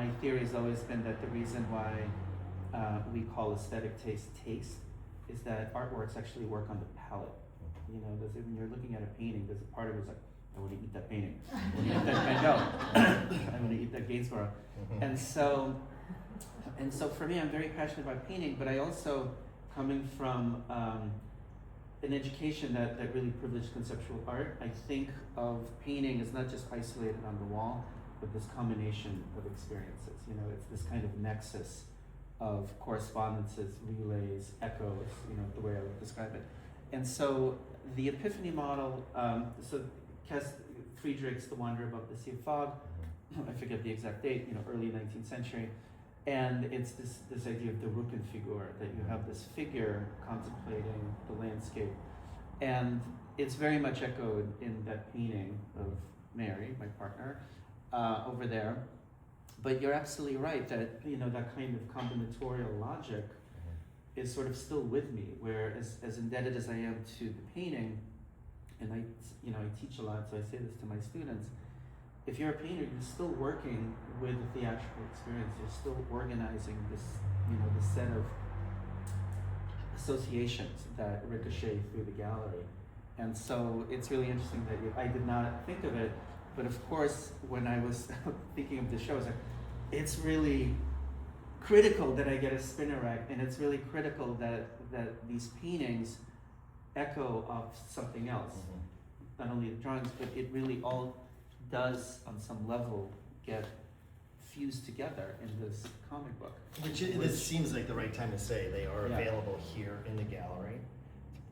my theory has always been that the reason why we call aesthetic taste is that artworks actually work on the palate. You know, when you're looking at a painting, there's a part of it that's like, I want to eat that painting. I want to eat that Van Gogh. I want to eat that Gainsborough. And so for me, I'm very passionate about painting, but I also, coming from an education that really privileged conceptual art, I think of painting as not just isolated on the wall, but this combination of experiences. You know, it's this kind of nexus of correspondences, relays, echoes, you know, the way I would describe it. And so the epiphany model, Friedrich's The Wanderer Above the Sea of Fog, I forget the exact date, you know, early 19th century. And it's this idea of the Rückenfigur, that you have this figure contemplating the landscape. And it's very much echoed in that painting of Mary, my partner, over there. But you're absolutely right that, you know, that kind of combinatorial logic is sort of still with me, where as indebted as I am to the painting, and I teach a lot, so I say this to my students, if you're a painter, you're still working with the theatrical experience. You're still organizing this set of associations that ricochet through the gallery. And so it's really interesting that I did not think of it, but of course, when I was thinking of the show, I was like, it's really critical that I get a spinner rack, and it's really critical that these paintings echo of something else. Not only the drawings, but it really all does, on some level, get fused together in this comic book. Which this seems like the right time to say they are Yeah. available here in the gallery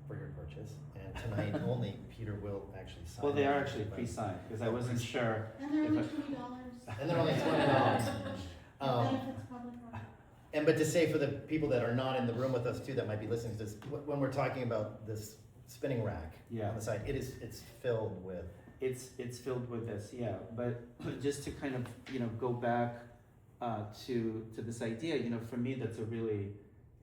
for your purchase. And tonight only, Peter will actually sign. Well, they them, are actually but- pre-signed, because I wasn't sure. And they're if only I- $20. And they're only $20. Benefits public art. But to say for the people that are not in the room with us too, that might be listening to this, when we're talking about this spinning rack Yeah. on the side, it's filled with. It's filled with this, yeah. But just to kind of, you know, go back to this idea, you know, for me that's a really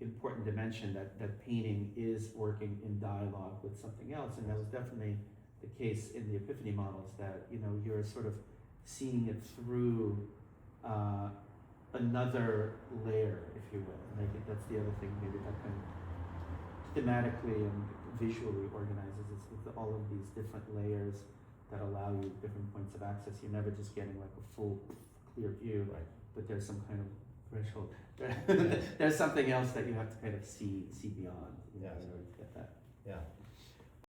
important dimension, that painting is working in dialogue with something else, and that was definitely the case in the epiphany models, that, you know, you're sort of seeing it through another layer, if you will. And I think that's the other thing maybe that kind of thematically and visually organizes. It's all of these different layers that allow you different points of access. You're never just getting like a full, clear view, Right. but there's some kind of threshold. There's something else that you have to kind of see beyond, you know, Yes. in order to get that. Yeah.